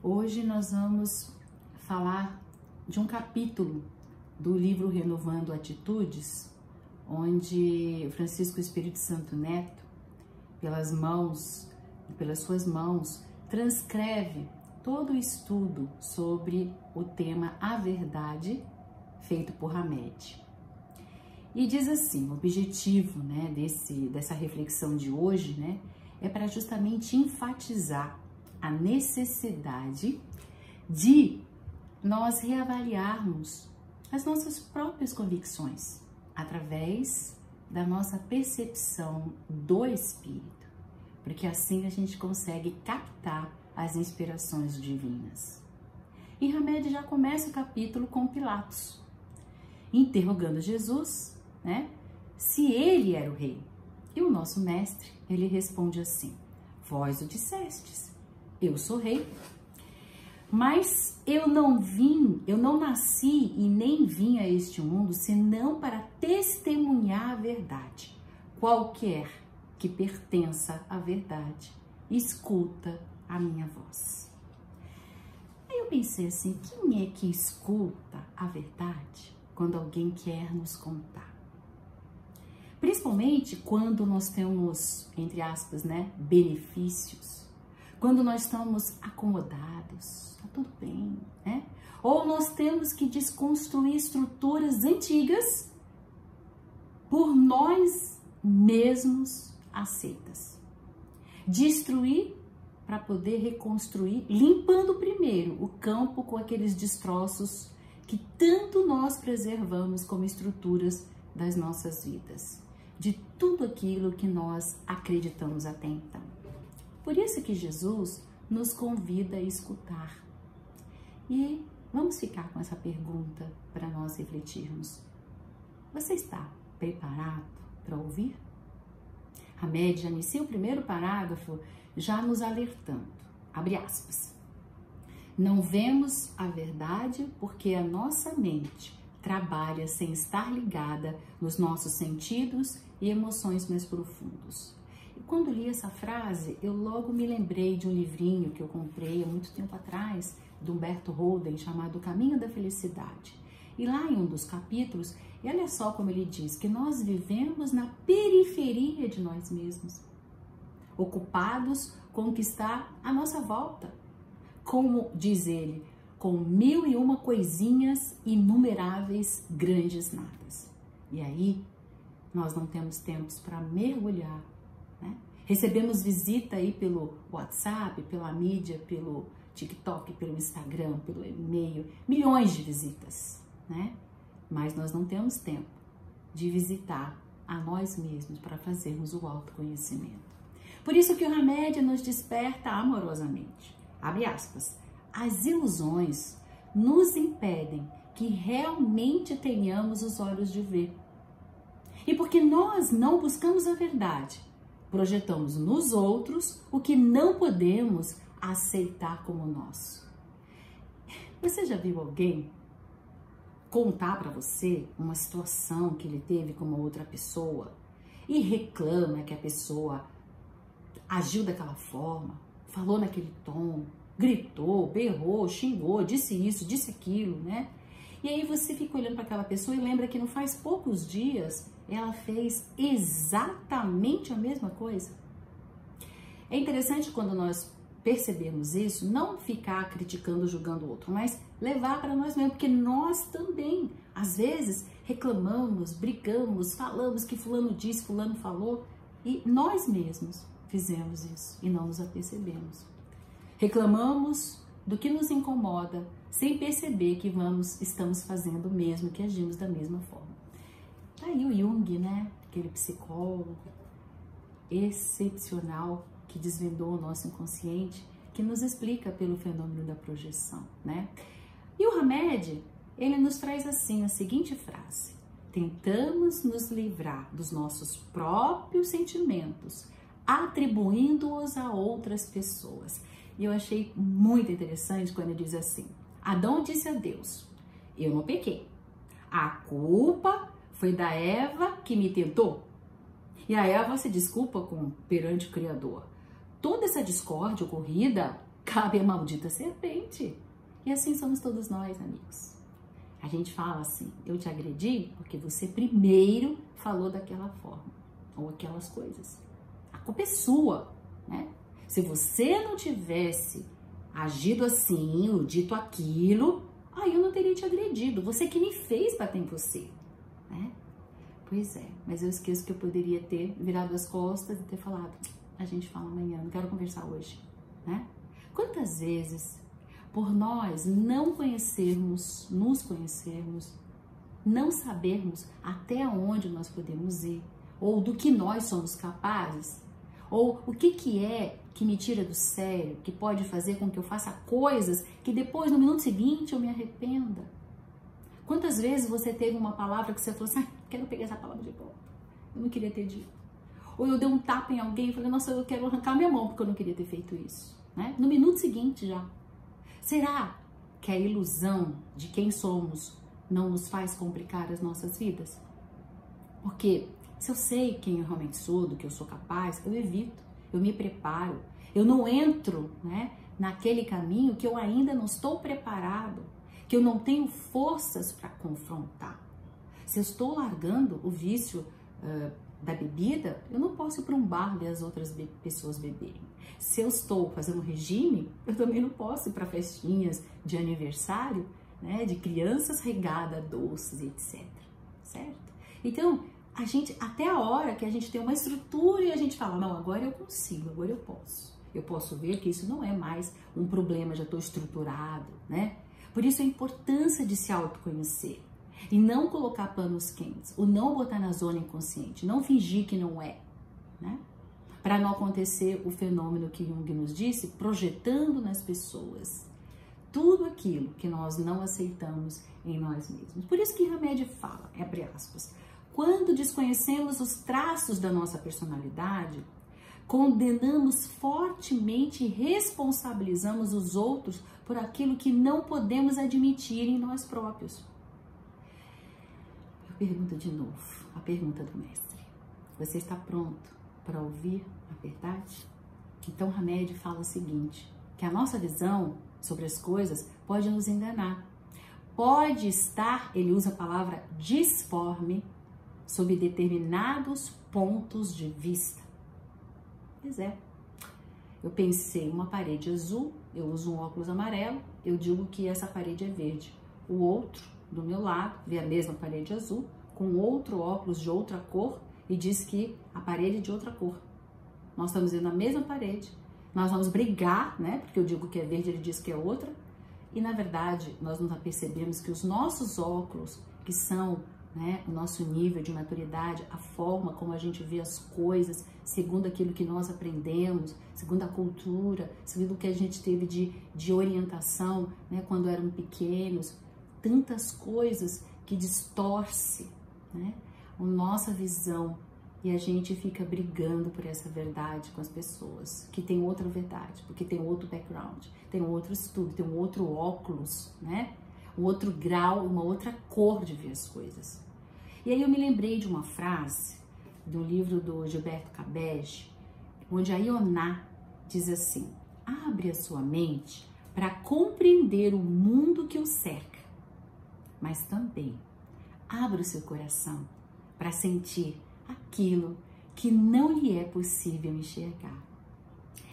Hoje nós vamos falar de um capítulo do livro Renovando Atitudes, onde Francisco Espírito Santo Neto, pelas suas mãos, transcreve todo o estudo sobre o tema A Verdade, feito por Hamed. E diz assim, o objetivo dessa reflexão de hoje é para justamente enfatizar a necessidade de nós reavaliarmos as nossas próprias convicções através da nossa percepção do Espírito, porque assim a gente consegue captar as inspirações divinas. E Hamed já começa o capítulo com Pilatos, interrogando Jesus, se ele era o rei. E o nosso mestre, ele responde assim: vós o dissestes, eu sou rei. Mas eu não nasci e nem vim a este mundo senão para testemunhar a verdade. Qualquer que pertença à verdade, escuta a minha voz. Aí eu pensei assim, quem é que escuta a verdade quando alguém quer nos contar? Principalmente quando nós temos, entre aspas, benefícios. Quando nós estamos acomodados, tá tudo bem, Ou nós temos que desconstruir estruturas antigas por nós mesmos aceitas. Destruir para poder reconstruir, limpando primeiro o campo com aqueles destroços que tanto nós preservamos como estruturas das nossas vidas, de tudo aquilo que nós acreditamos até então. Por isso que Jesus nos convida a escutar. E vamos ficar com essa pergunta para nós refletirmos. Você está preparado para ouvir? Hamed já inicia o primeiro parágrafo já nos alertando. Abre aspas. Não vemos a verdade porque a nossa mente trabalha sem estar ligada nos nossos sentidos e emoções mais profundos. E quando li essa frase, eu logo me lembrei de um livrinho que eu comprei há muito tempo atrás, de Humberto Holden, chamado O Caminho da Felicidade. E lá em um dos capítulos, olha só como ele diz, que nós vivemos na periferia de nós mesmos, ocupados com o que está à nossa volta. Como diz ele, com 1001 coisinhas inumeráveis grandes nadas. E aí, nós não temos tempos para mergulhar, Recebemos visita aí pelo WhatsApp, pela mídia, pelo TikTok, pelo Instagram, pelo e-mail, milhões de visitas, Mas nós não temos tempo de visitar a nós mesmos para fazermos o autoconhecimento. Por isso que o Hamed nos desperta amorosamente. Abre aspas. As ilusões nos impedem que realmente tenhamos os olhos de ver. E porque nós não buscamos a verdade, projetamos nos outros o que não podemos aceitar como nosso. Você já viu alguém contar para você uma situação que ele teve com uma outra pessoa e reclama que a pessoa agiu daquela forma, falou naquele tom, gritou, berrou, xingou, disse isso, disse aquilo, E aí você fica olhando para aquela pessoa e lembra que não faz poucos dias ela fez exatamente a mesma coisa. É interessante quando nós percebemos isso, não ficar criticando, julgando o outro, mas levar para nós mesmos, porque nós também, às vezes, reclamamos, brigamos, falamos que fulano disse, fulano falou, e nós mesmos fizemos isso e não nos apercebemos. Reclamamos do que nos incomoda, sem perceber que estamos fazendo o mesmo, que agimos da mesma forma. Tá aí o Jung, aquele psicólogo excepcional que desvendou o nosso inconsciente, que nos explica pelo fenômeno da projeção, E o Hamed, ele nos traz assim a seguinte frase: tentamos nos livrar dos nossos próprios sentimentos, atribuindo-os a outras pessoas. E eu achei muito interessante quando ele diz assim: Adão disse a Deus, eu não pequei, a culpa foi da Eva que me tentou. E a Eva se desculpa perante o Criador. Toda essa discórdia ocorrida cabe a maldita serpente. E assim somos todos nós, amigos. A gente fala assim, eu te agredi porque você primeiro falou daquela forma, ou aquelas coisas. A culpa é sua, né? Se você não tivesse agido assim, ou dito aquilo, aí eu não teria te agredido. Você que me fez bater em você, né? Pois é, mas eu esqueço que eu poderia ter virado as costas e ter falado, a gente fala amanhã, não quero conversar hoje, né? Quantas vezes, por nós não conhecermos, nos conhecermos, não sabermos até onde nós podemos ir, ou do que nós somos capazes, ou o que é que me tira do sério, que pode fazer com que eu faça coisas que depois, no minuto seguinte, eu me arrependa. Quantas vezes você teve uma palavra que você falou assim, quero pegar essa palavra de volta, eu não queria ter dito. Ou eu dei um tapa em alguém e falei, nossa, eu quero arrancar minha mão porque eu não queria ter feito isso, né? No minuto seguinte já. Será que a ilusão de quem somos não nos faz complicar as nossas vidas? Porque se eu sei quem eu realmente sou, do que eu sou capaz, eu evito, eu me preparo, eu não entro, né, naquele caminho que eu ainda não estou preparado, que eu não tenho forças para confrontar. Se eu estou largando o vício da bebida, eu não posso ir para um bar ver as outras pessoas beberem. Se eu estou fazendo um regime, eu também não posso ir para festinhas de aniversário, né, de crianças regadas a doces, etc. Certo? Então, a gente, até a hora que a gente tem uma estrutura e a gente fala, não, agora eu consigo, agora eu posso. Eu posso ver que isso não é mais um problema, já estou estruturado, né? Por isso a importância de se autoconhecer e não colocar panos quentes, ou não botar na zona inconsciente, não fingir que não é, né? Para não acontecer o fenômeno que Jung nos disse, projetando nas pessoas tudo aquilo que nós não aceitamos em nós mesmos. Por isso que Hamed fala, abre aspas, quando desconhecemos os traços da nossa personalidade, condenamos fortemente e responsabilizamos os outros por aquilo que não podemos admitir em nós próprios. Eu pergunto de novo, a pergunta do mestre. Você está pronto para ouvir a verdade? Então Hamed fala o seguinte, que a nossa visão sobre as coisas pode nos enganar. Pode estar, ele usa a palavra disforme, sob determinados pontos de vista. Pois é. Eu pensei uma parede azul, eu uso um óculos amarelo, eu digo que essa parede é verde. O outro, do meu lado, vê a mesma parede azul, com outro óculos de outra cor e diz que a parede é de outra cor. Nós estamos vendo a mesma parede, nós vamos brigar, né? Porque eu digo que é verde, ele diz que é outra. E na verdade, nós não percebemos que os nossos óculos, que são, né, o nosso nível de maturidade, a forma como a gente vê as coisas, segundo aquilo que nós aprendemos, segundo a cultura, segundo o que a gente teve de orientação, né, quando eram pequenos, tantas coisas que distorce, né, a nossa visão e a gente fica brigando por essa verdade com as pessoas, que tem outra verdade, porque tem outro background, tem outro estudo, tem um outro óculos, né? Um outro grau, uma outra cor de ver as coisas. E aí eu me lembrei de uma frase do livro do Gilberto Cabege, onde a Ioná diz assim, abre a sua mente para compreender o mundo que o cerca, mas também abra o seu coração para sentir aquilo que não lhe é possível enxergar.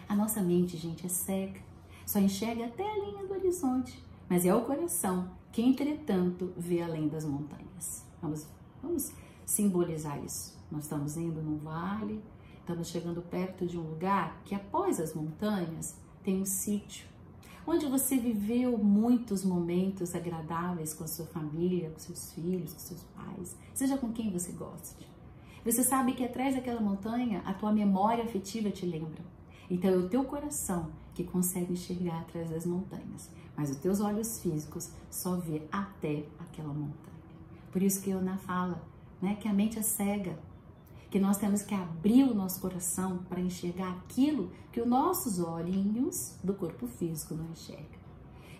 A nossa mente, gente, é cega, só enxerga até a linha do horizonte, mas é o coração que, entretanto, vê além das montanhas. Vamos simbolizar isso. Nós estamos indo num vale, estamos chegando perto de um lugar que, após as montanhas, tem um sítio, onde você viveu muitos momentos agradáveis com a sua família, com seus filhos, com seus pais, seja com quem você goste. Você sabe que atrás daquela montanha, a tua memória afetiva te lembra. Então é o teu coração que consegue enxergar atrás das montanhas, mas os teus olhos físicos só vê até aquela montanha. Por isso que Ioná fala, né, que a mente é cega, que nós temos que abrir o nosso coração para enxergar aquilo que os nossos olhinhos do corpo físico não enxergam.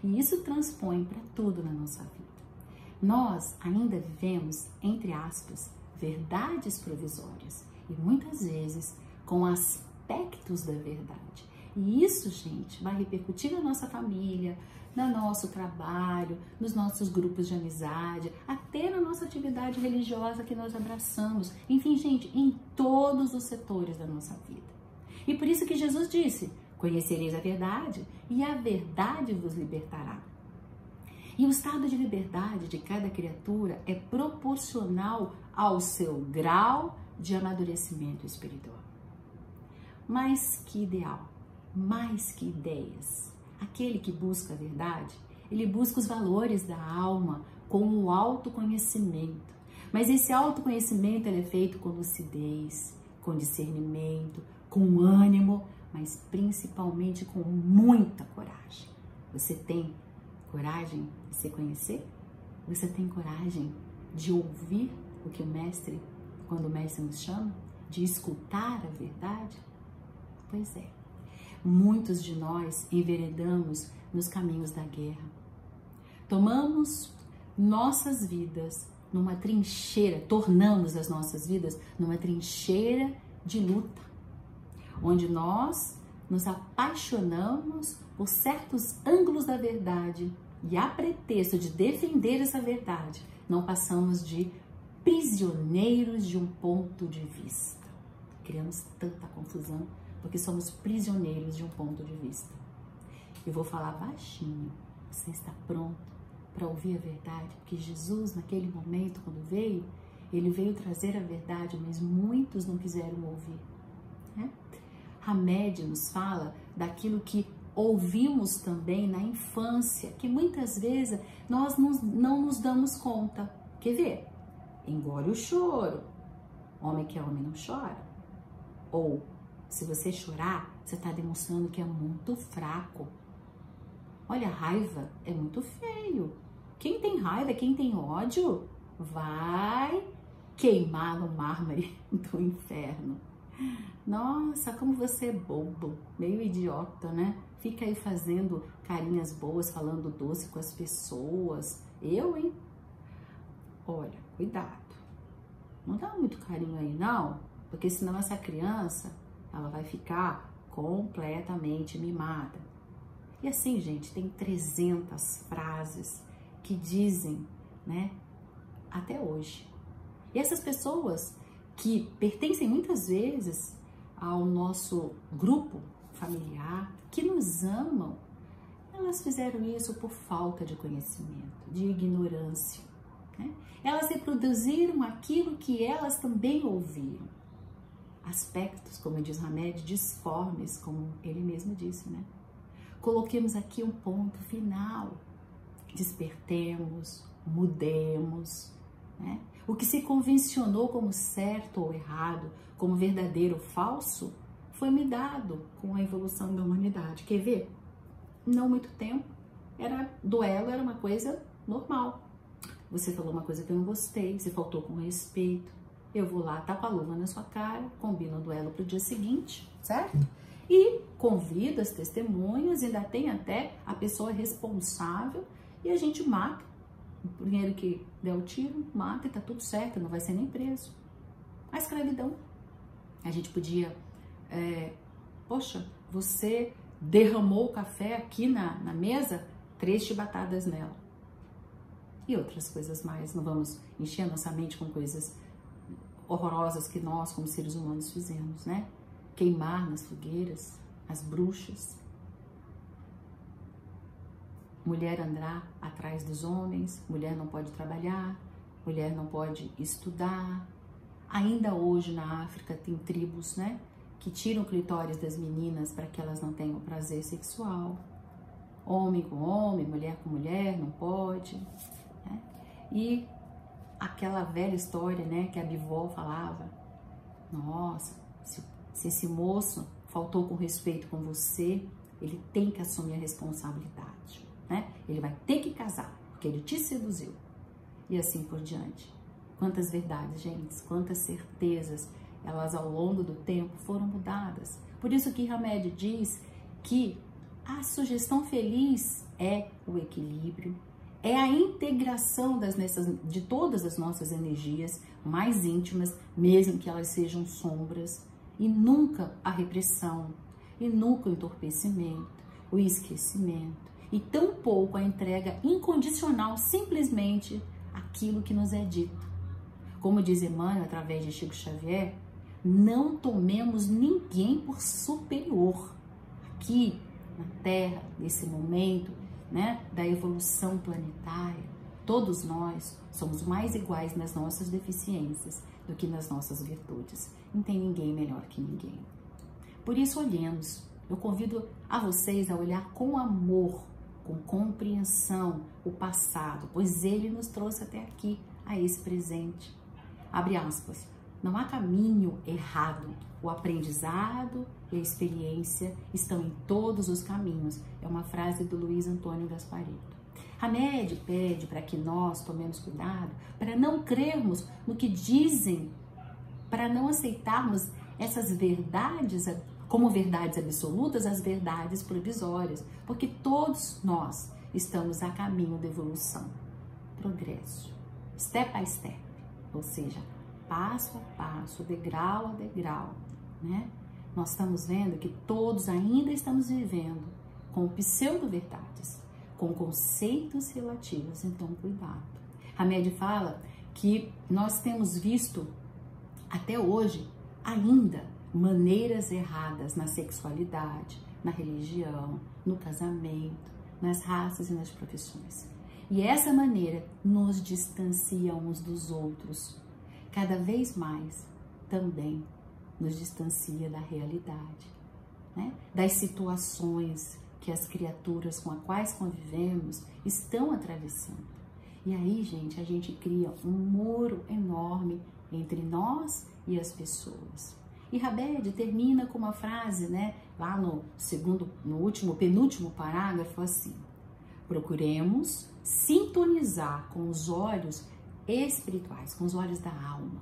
E isso transpõe para tudo na nossa vida. Nós ainda vivemos, entre aspas, verdades provisórias e muitas vezes com aspectos da verdade. E isso, gente, vai repercutir na nossa família, no nosso trabalho, nos nossos grupos de amizade, até na nossa atividade religiosa que nós abraçamos. Enfim, gente, em todos os setores da nossa vida. E por isso que Jesus disse: conhecereis a verdade e a verdade vos libertará. E o estado de liberdade de cada criatura é proporcional ao seu grau de amadurecimento espiritual. Mais que ideal, mais que ideias. Aquele que busca a verdade, ele busca os valores da alma com o autoconhecimento. Mas esse autoconhecimento ele é feito com lucidez, com discernimento, com ânimo, mas principalmente com muita coragem. Você tem coragem de se conhecer? Você tem coragem de ouvir o que o mestre, quando o mestre nos chama? De escutar a verdade? Pois é. Muitos de nós enveredamos nos caminhos da guerra. Tomamos nossas vidas numa trincheira, tornamos as nossas vidas numa trincheira de luta, onde nós nos apaixonamos por certos ângulos da verdade e, a pretexto de defender essa verdade, não passamos de prisioneiros de um ponto de vista. Criamos tanta confusão porque somos prisioneiros de um ponto de vista. Eu vou falar baixinho. Você está pronto para ouvir a verdade? Porque Jesus, naquele momento, quando veio, ele veio trazer a verdade, mas muitos não quiseram ouvir, né? Hamed nos fala daquilo que ouvimos também na infância, que muitas vezes nós não nos damos conta. Quer ver? Engole o choro. Homem que é homem não chora. Ou, se você chorar, você está demonstrando que é muito fraco. Olha, raiva é muito feio. Quem tem raiva, quem tem ódio, vai queimar no mármore do inferno. Nossa, como você é bobo, meio idiota, né? Fica aí fazendo carinhas boas, falando doce com as pessoas. Eu, hein? Olha, cuidado. Não dá muito carinho aí, não, porque senão essa criança, ela vai ficar completamente mimada. E assim, gente, tem 300 frases que dizem, né, até hoje. E essas pessoas que pertencem muitas vezes ao nosso grupo familiar, que nos amam, elas fizeram isso por falta de conhecimento, de ignorância, né? Elas reproduziram aquilo que elas também ouviram. Aspectos, como diz Hamed, disformes, como ele mesmo disse, né? Coloquemos aqui um ponto final. Despertemos, mudemos, né? O que se convencionou como certo ou errado, como verdadeiro ou falso, foi mudado com a evolução da humanidade. Quer ver? Não muito tempo, duelo era uma coisa normal. Você falou uma coisa que eu não gostei, você faltou com respeito. Eu vou lá, tapo a luva na sua cara, combino o duelo para o dia seguinte, certo? E convido as testemunhas, ainda tem até a pessoa responsável e a gente mata. O primeiro que der o tiro, mata e tá tudo certo, não vai ser nem preso. A escravidão. A gente podia, poxa, você derramou o café aqui na mesa, 3 chibatadas nela. E outras coisas mais, não vamos encher nossa mente com coisas horrorosas que nós, como seres humanos, fizemos, né? Queimar nas fogueiras, as bruxas. Mulher andar atrás dos homens, mulher não pode trabalhar, mulher não pode estudar. Ainda hoje na África tem tribos, né, que tiram o clitóris das meninas para que elas não tenham prazer sexual. Homem com homem, mulher com mulher, não pode, né? E aquela velha história, né, que a bivó falava, nossa, se esse moço faltou com respeito com você, ele tem que assumir a responsabilidade, né? Ele vai ter que casar, porque ele te seduziu. E assim por diante. Quantas verdades, gente, quantas certezas, elas ao longo do tempo foram mudadas. Por isso que Hamed diz que a sugestão feliz é o equilíbrio, é a integração de todas as nossas energias mais íntimas, mesmo que elas sejam sombras, e nunca a repressão. e nunca o entorpecimento, o esquecimento, e tampouco a entrega incondicional, simplesmente aquilo que nos é dito. Como diz Emmanuel, através de Chico Xavier, não tomemos ninguém por superior. Aqui na Terra, nesse momento, né, da evolução planetária, todos nós somos mais iguais nas nossas deficiências do que nas nossas virtudes. Não tem ninguém melhor que ninguém. Por isso, olhemos. Eu convido a vocês a olhar com amor, com compreensão, o passado, pois ele nos trouxe até aqui, a esse presente. Abre aspas. Não há caminho errado. O aprendizado e a experiência estão em todos os caminhos. É uma frase do Luiz Antônio Gasparetto. Hamed pede para que nós tomemos cuidado para não crermos no que dizem, para não aceitarmos essas verdades como verdades absolutas, as verdades provisórias, porque todos nós estamos a caminho da evolução, progresso, step by step, ou seja, passo a passo, degrau a degrau, né? Nós estamos vendo que todos ainda estamos vivendo com pseudo-verdades, com conceitos relativos, então cuidado. Hamed fala que nós temos visto até hoje ainda maneiras erradas na sexualidade, na religião, no casamento, nas raças e nas profissões. E essa maneira nos distancia uns dos outros. Cada vez mais também nos distancia da realidade, né? Das situações que as criaturas com as quais convivemos estão atravessando. E aí, gente, a gente cria um muro enorme entre nós e as pessoas. E Hamed termina com uma frase, né? Lá no penúltimo parágrafo, assim: procuremos sintonizar com os olhos espirituais, com os olhos da alma,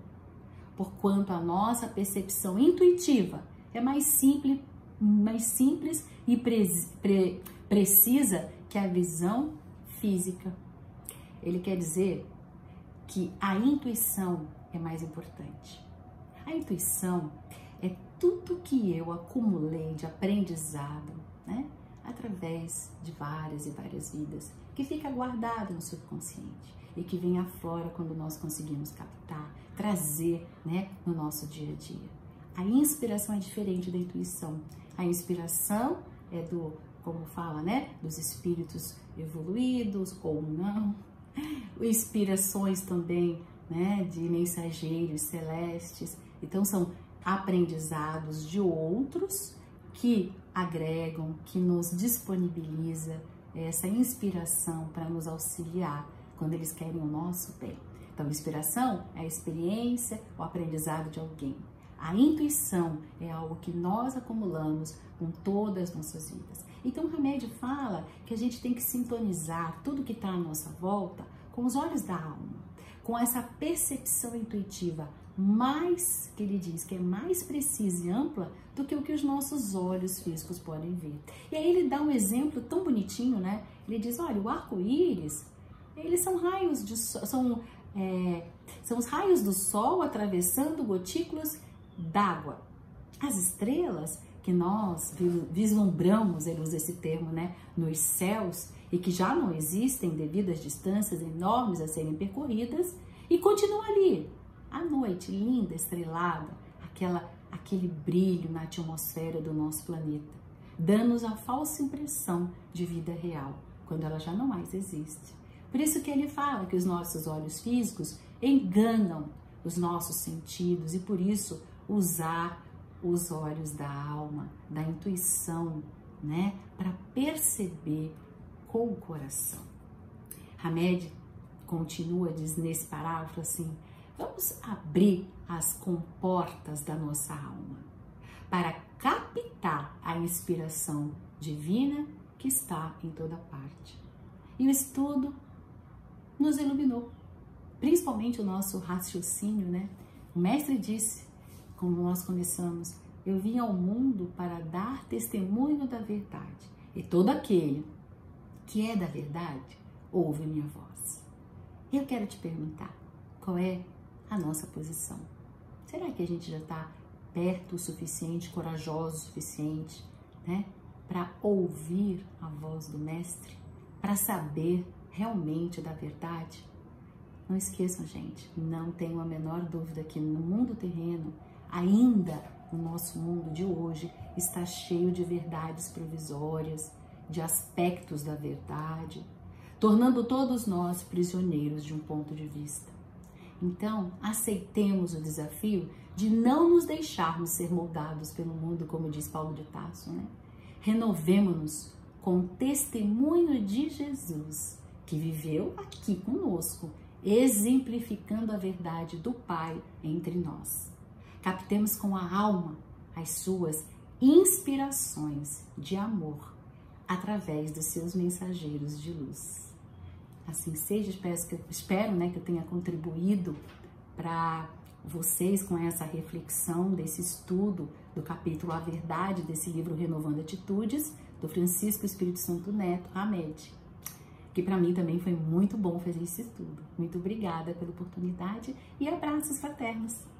porquanto a nossa percepção intuitiva é mais simples e precisa que a visão física. Ele quer dizer que a intuição é mais importante. A intuição é tudo que eu acumulei de aprendizado, né? Através de várias e várias vidas, que fica guardado no subconsciente e que vem à flora quando nós conseguimos captar, trazer, né, no nosso dia a dia. A inspiração é diferente da intuição. A inspiração é como fala, né, dos espíritos evoluídos ou não. Inspirações também, né, de mensageiros celestes. Então são aprendizados de outros que agregam, que nos disponibiliza essa inspiração para nos auxiliar quando eles querem o nosso bem. Então, inspiração é a experiência, o aprendizado de alguém. A intuição é algo que nós acumulamos com todas as nossas vidas. Então, o Hamed fala que a gente tem que sintonizar tudo que está à nossa volta com os olhos da alma, com essa percepção intuitiva mais, que ele diz que é mais precisa e ampla do que o que os nossos olhos físicos podem ver. E aí ele dá um exemplo tão bonitinho, né? Ele diz, olha, o arco-íris, eles são raios de são os raios do sol atravessando gotículas d'água. As estrelas que nós vislumbramos, ele usa esse termo, né, nos céus, e que já não existem devido às distâncias enormes a serem percorridas, e continuam ali, à noite, linda, estrelada, aquele brilho na atmosfera do nosso planeta, dando-nos a falsa impressão de vida real, quando ela já não mais existe. Por isso que ele fala que os nossos olhos físicos enganam os nossos sentidos e por isso usar os olhos da alma, da intuição, né, para perceber com o coração. Hamed continua, diz nesse parágrafo assim, vamos abrir as comportas da nossa alma para captar a inspiração divina que está em toda parte. E o estudo nos iluminou, principalmente o nosso raciocínio, né? O mestre disse, como nós começamos, eu vim ao mundo para dar testemunho da verdade, e todo aquele que é da verdade ouve minha voz. Eu quero te perguntar, qual é a nossa posição? Será que a gente já está perto o suficiente, corajoso o suficiente, né? Para ouvir a voz do Mestre, para saber realmente da verdade. Não esqueçam, gente, não tenho a menor dúvida que no mundo terreno, ainda o nosso mundo de hoje está cheio de verdades provisórias, de aspectos da verdade, tornando todos nós prisioneiros de um ponto de vista. Então, aceitemos o desafio de não nos deixarmos ser moldados pelo mundo, como diz Paulo de Tarso, né? Renovemo-nos com o testemunho de Jesus, que viveu aqui conosco, exemplificando a verdade do Pai entre nós. Captemos com a alma as suas inspirações de amor através dos seus mensageiros de luz. Assim seja, espero, né, que eu tenha contribuído para vocês com essa reflexão desse estudo do capítulo A Verdade desse livro Renovando Atitudes, do Francisco Espírito Santo Neto Hamed, que para mim também foi muito bom fazer esse estudo. Muito obrigada pela oportunidade e abraços fraternos!